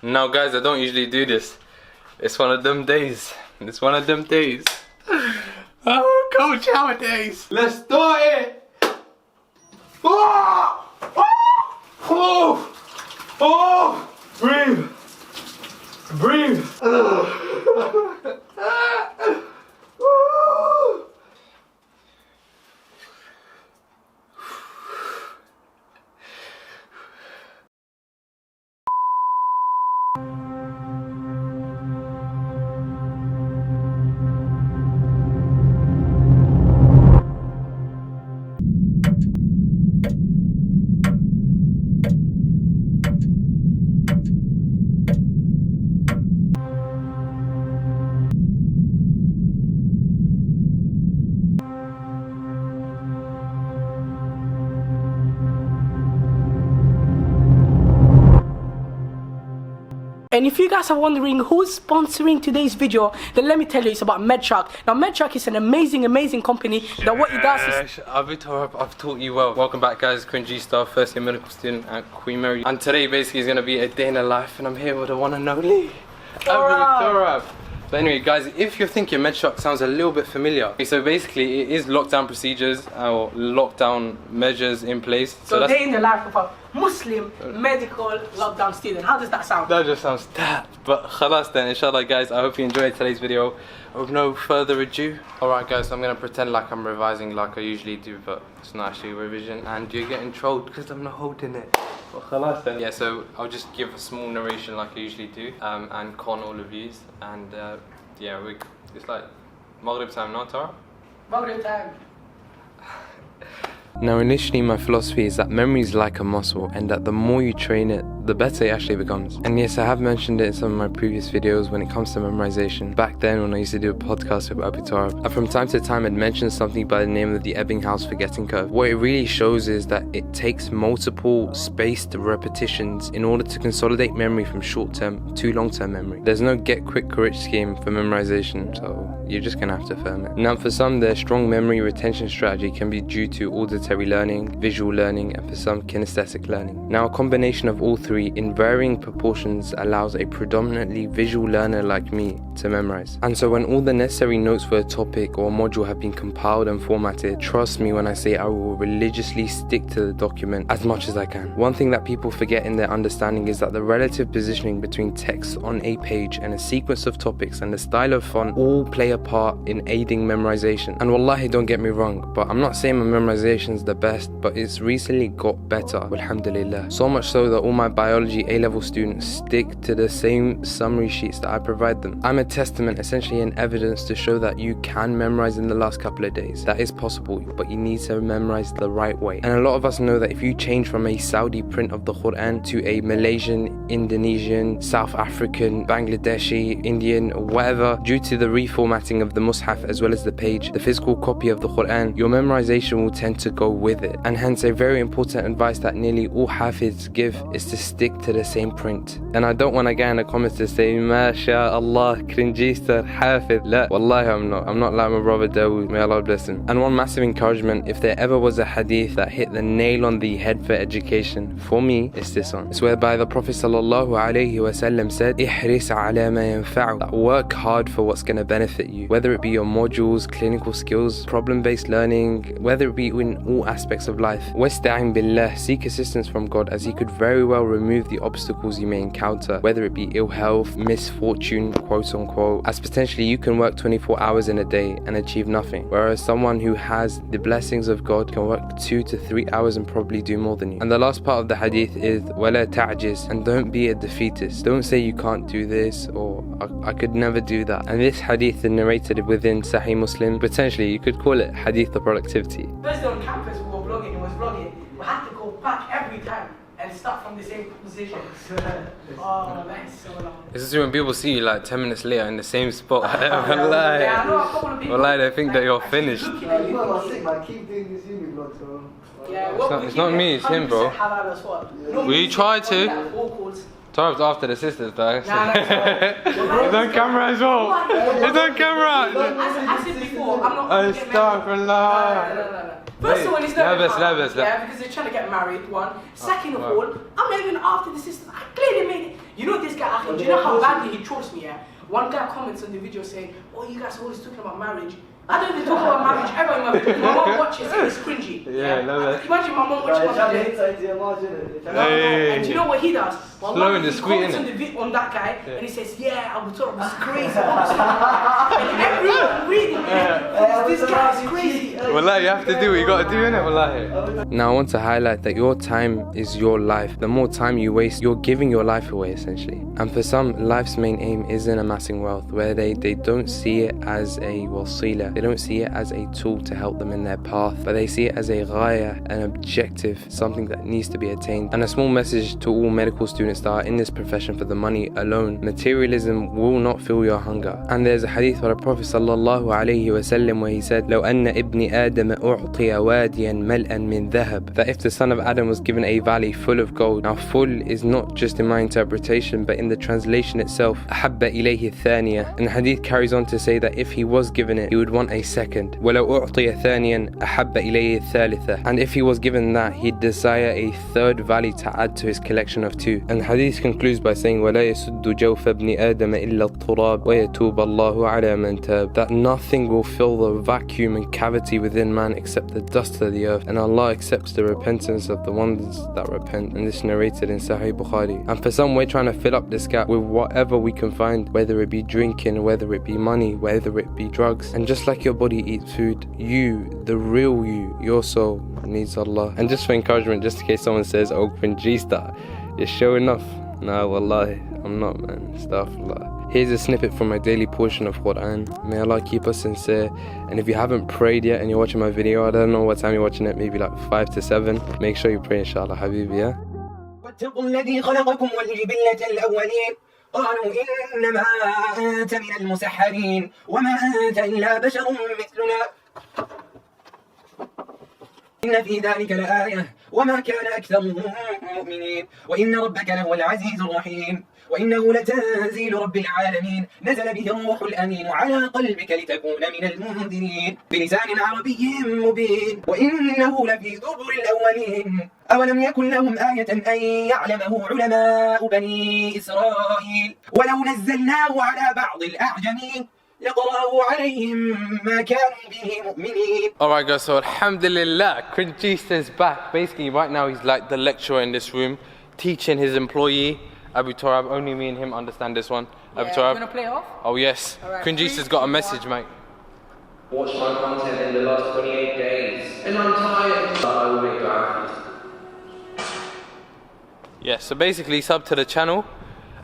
Now guys, I don't usually do this. It's one of them days. It's one of them days. Oh, cold shower days. Let's start it. Oh! Oh! Oh! Breathe. Breathe. And if you guys are wondering who's sponsoring today's video, then let me tell you, it's about MedShark. Now MedShark is an amazing company that what it does is... I've taught you well. Welcome back guys, Queen G Star, first year medical student at Queen Mary. And today basically is going to be a day in the life, and I'm here with the one and only Torab. But anyway guys, if you're thinking MedShark sounds a little bit familiar, so basically it is lockdown procedures or lockdown measures in place. So that's day in the life of a Muslim medical lockdown student. How does that sound? That just sounds daft. But khalas then, inshallah guys, I hope you enjoyed today's video. With no further ado, alright guys, so I'm going to pretend like I'm revising like I usually do, but it's not actually a revision, and you're getting trolled because I'm not holding it. But khalas then. Yeah, so I'll just give a small narration like I usually do, and con all of these, and yeah, it's like Maghrib time, not Tara? Maghrib time. Now initially my philosophy is that memory is like a muscle, and that the more you train it, the better it actually becomes. And yes, I have mentioned it in some of my previous videos when it comes to memorization. Back then when I used to do a podcast with Abu Tarab, from time to time I'd mention something by the name of the Ebbinghaus forgetting curve. What it really shows is that it takes multiple spaced repetitions in order to consolidate memory from short-term to long-term memory. There's no get-quick-rich scheme for memorization, so you're just gonna have to firm it. Now for some, their strong memory retention strategy can be due to auditory learning, visual learning, and for some kinesthetic learning. Now a combination of all three in varying proportions allows a predominantly visual learner like me to memorize. And so when all the necessary notes for a topic or a module have been compiled and formatted, trust me when I say I will religiously stick to the document as much as I can. One thing that people forget in their understanding is that the relative positioning between text on a page and a sequence of topics and the style of font all play a part in aiding memorization. And wallahi, don't get me wrong, but I'm not saying my memorization is the best, but it's recently got better, alhamdulillah. So much so that all my biology A-level students stick to the same summary sheets that I provide them. I'm a testament, essentially an evidence to show that you can memorize in the last couple of days. That is possible, but you need to memorize the right way. And a lot of us know that if you change from a Saudi print of the Quran to a Malaysian, Indonesian, South African, Bangladeshi, Indian, or whatever, due to the reformatting of the Mus'haf as well as the page, the physical copy of the Quran, your memorization will tend to go with it. And hence a very important advice that nearly all Hafiz give is to stick to the same print. And I don't want to get in the comments to say MashaAllah, cringeester, Hafiz. La, wallahi I'm not like my brother Dawood, may Allah bless him. And one massive encouragement, if there ever was a hadith that hit the nail on the head for education, for me it's this one. It's whereby the Prophet ﷺ said, Ihris ala ma yanfa'u, that work hard for what's going to benefit you, whether it be your modules, clinical skills, problem-based learning, whether it be in all aspects of life. Wasta'in billah, seek assistance from God, as He could very well remove the obstacles you may encounter, whether it be ill health, misfortune, quote unquote, as potentially you can work 24 hours in a day and achieve nothing, whereas someone who has the blessings of God can work 2 to 3 hours and probably do more than you. And the last part of the hadith is wala ta'jiz, and don't be a defeatist. Don't say you can't do this or I could never do that. And this hadith is narrated within Sahih Muslim. Potentially you could call it hadith of productivity. First on campus we were vlogging, we had to go back every time and start from the same position. Oh, that's so long. This is when people see you like 10 minutes later in the same spot. Yeah, I know a couple of people. Wallahi, they think that you're finished. You know I was sick, but I keep doing this uni vlog, so... Yeah, it's not me, it's him, bro. We try to. Tarab's after the sisters, though. It's on camera as well. It's on camera. I said before, I'm not going to get married. No. First of all, it's not because they're trying to get married, one. Second of all, I'm not even after the sisters. I clearly made it. You know this guy, Exactly. Do you know how badly he trolls me? Yeah. One guy comments on the video saying, "Oh, you guys are always talking about marriage." I don't even talk about marriage ever in my video. My mom watches and it's cringy. Yeah, no, that. Imagine my mom watching my video. And do you know what he does? Slow and he discreet, comments on that guy and he says, "Yeah, Abu Turab is crazy." And everyone reading it, this guy is crazy. Wallah, you have to do what you gotta do, innit? Wallah. Now I want to highlight that your time is your life. The more time you waste, you're giving your life away essentially. And for some, life's main aim isn't amassing wealth, where they don't see it as a wasila. They don't see it as a tool to help them in their path, but they see it as a ghaya, an objective, something that needs to be attained. And a small message to all medical students that are in this profession for the money alone: materialism will not fill your hunger. And there's a hadith by the Prophet sallallahu alaihi wasallam where he said, "Law anna ibni Adam u'tiya wadiyan mal'an min dhahab," that if the son of Adam was given a valley full of gold. Now full is not just in my interpretation, but in the translation itself, ahabba ilayhi thaniya. And the hadith carries on to say that if he was given it, he would want a second. وَلَوْ أُعْطِيَ ثَانِيًا أَحَبَّ إِلَيْهِ الثَّالِثَةَ. And if he was given that, he'd desire a third valley to add to his collection of two. And the hadith concludes by saying, وَلَا يَسُدُّ جَوْفَ ابْنِ آدَمَ إِلَّا التُّرَابِ وَيَتُوبَ اللَّهُ عَلَى مَنْ تَابَ. That nothing will fill the vacuum and cavity within man except the dust of the earth, and Allah accepts the repentance of the ones that repent. And this narrated in Sahih Bukhari. And for some, we're trying to fill up this gap with whatever we can find, whether it be drinking, whether it be money, whether it be drugs. And just like your body eats food, you, the real you, your soul, needs Allah. And just for encouragement, just in case someone says, "Oh, Quinjista, you're showing off." No, wallahi, I'm not, man. Astaghfirullah. Here's a snippet from my daily portion of Quran. May Allah keep us sincere. And if you haven't prayed yet and you're watching my video, I don't know what time you're watching it, maybe like 5 to 7. Make sure you pray, inshallah, habibi, yeah? واتقوا الذي خلقكم والجبلة الأولين قالوا إنما أنت من المسحرين وما أنت إلا بشر مثلنا إن في ذلك لآية وما كان أكثرهم مؤمنين وإن ربك لهو العزيز الرحيم وإنه لتنزيل رب العالمين نزل به الروح الأمين على قلبك لتكون من المنذرين بلسان عربي مبين وإنه لفي زبر الأولين أولم يكن لهم آية أن يعلمه علماء بني إسرائيل ولو نزلناه على بعض الأعجمين يقرأه عليهم ما كانوا به مؤمنين. Alright guys, so alhamdulillah, Quinjista is back. Basically right now he's like the lecturer in this room, teaching his employee Abu Turab. Only me and him understand this one. Abu Turab. You wanna play off? Oh yes. Right, Quinjista's got a message, mate. Watch my content in the last 28 days, and I'm tired. But I will make dua. Yeah, so basically sub to the channel.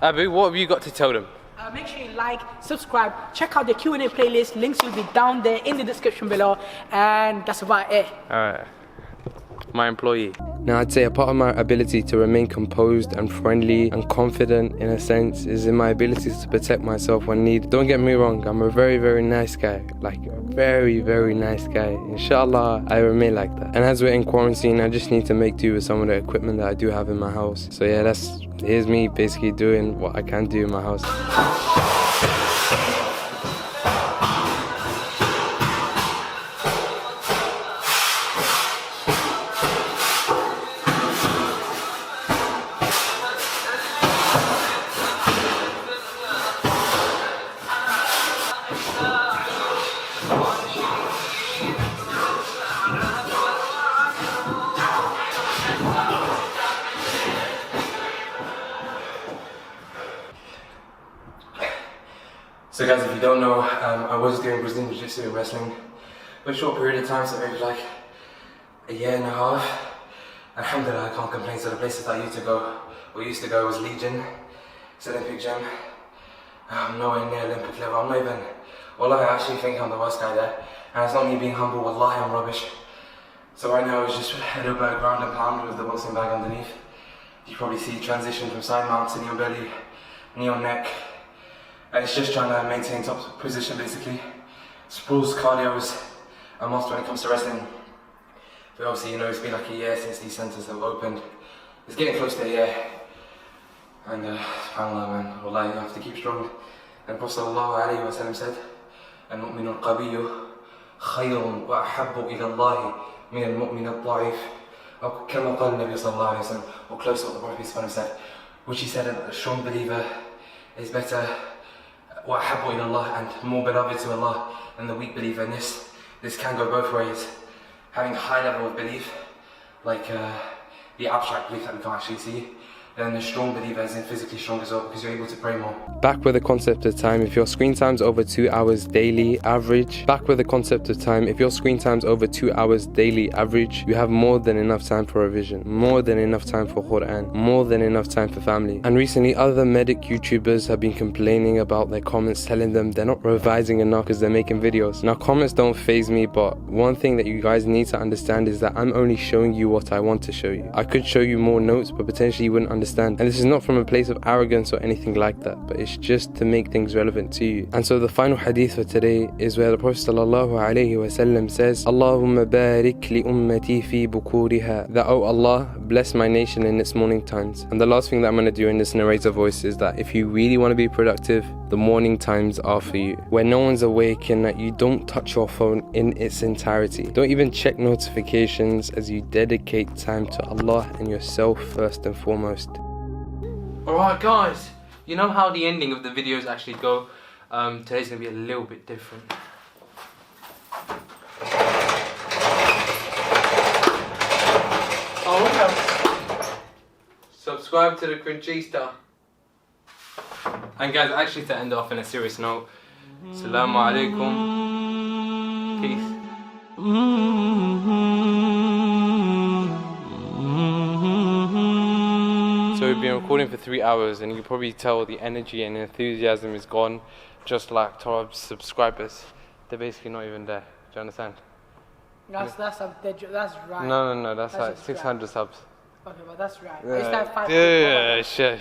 Abu, what have you got to tell them? Make sure you like, subscribe, check out the Q&A playlist. Links will be down there in the description below. And that's about it. Alright. My employee. Now I'd say a part of my ability to remain composed and friendly and confident in a sense is in my ability to protect myself when needed. Don't get me wrong, I'm a very, very nice guy. Like a very, very nice guy. Inshallah, I remain like that. And as we're in quarantine, I just need to make do with some of the equipment that I do have in my house. So yeah, here's me basically doing what I can do in my house. So guys, if you don't know, I was doing Brazilian Jiu-Jitsu and wrestling for a short period of time, so maybe like a year and a half. Alhamdulillah, I can't complain. So the places I used to go was Legion, it's Olympic gym. I'm nowhere near Olympic level. I'm not even, wallahi, I actually think I'm the worst guy there. And it's not me being humble, wallahi, I'm rubbish. So right now it's just a little bit of ground and pound with the boxing bag underneath. You probably see transition from side mounts to knee on belly, knee on neck. And it's just trying to maintain top position basically. Sprawls, cardio is a must when it comes to wrestling. But obviously, you know, it's been like a year since these centres have opened. It's getting close to a year. And subhanAllah, man, wallahi, you have to keep strong. And Prophet ﷺ said, "Al-mu'minu al-qabiyyu khayrun wa ahabbu ila Allahi min al-mu'min al-da'if." Or kama qala Nabi sallallahu alayhi wa sallam, or close to what the Prophet said, which he said, a strong believer is better, وَأَحَبُّ إِلَى اللَّهِ, and more beloved to Allah than the weak believer. And this can go both ways. Having a high level of belief, like the abstract belief that we can't actually see, then the strong believer is in physically strong as well, because you're able to pray more. Back with the concept of time, if your screen time's over 2 hours daily average, if your screen time's over 2 hours daily average, you have more than enough time for revision, more than enough time for Quran, more than enough time for family. And recently other medic YouTubers have been complaining about their comments, telling them they're not revising enough because they're making videos. Now comments don't faze me, but one thing that you guys need to understand is that I'm only showing you what I want to show you. I could show you more notes, but potentially you wouldn't understand. And this is not from a place of arrogance or anything like that, but it's just to make things relevant to you. And so the final hadith for today is where the Prophet ﷺ says, Allahumma barik li ummati fi bukuriha, that, oh Allah, bless my nation in its morning times. And the last thing that I'm going to do in this narrator voice is that if you really want to be productive, the morning times are for you, where no one's awake and that you don't touch your phone in its entirety. Don't even check notifications, as you dedicate time to Allah and yourself first and foremost. Alright guys, you know how the ending of the videos actually go? Today's going to be a little bit different. Oh, okay. Subscribe to the Crinchista. And guys, actually to end off in a serious note, Assalamu alaikum. Peace. So we've been recording for 3 hours and you can probably tell the energy and enthusiasm is gone, just like Torab's subscribers. They're basically not even there. Do you understand? That's right. No, that's like 600 subs. Okay, but that's right. I used to have 5. Yeah, sure.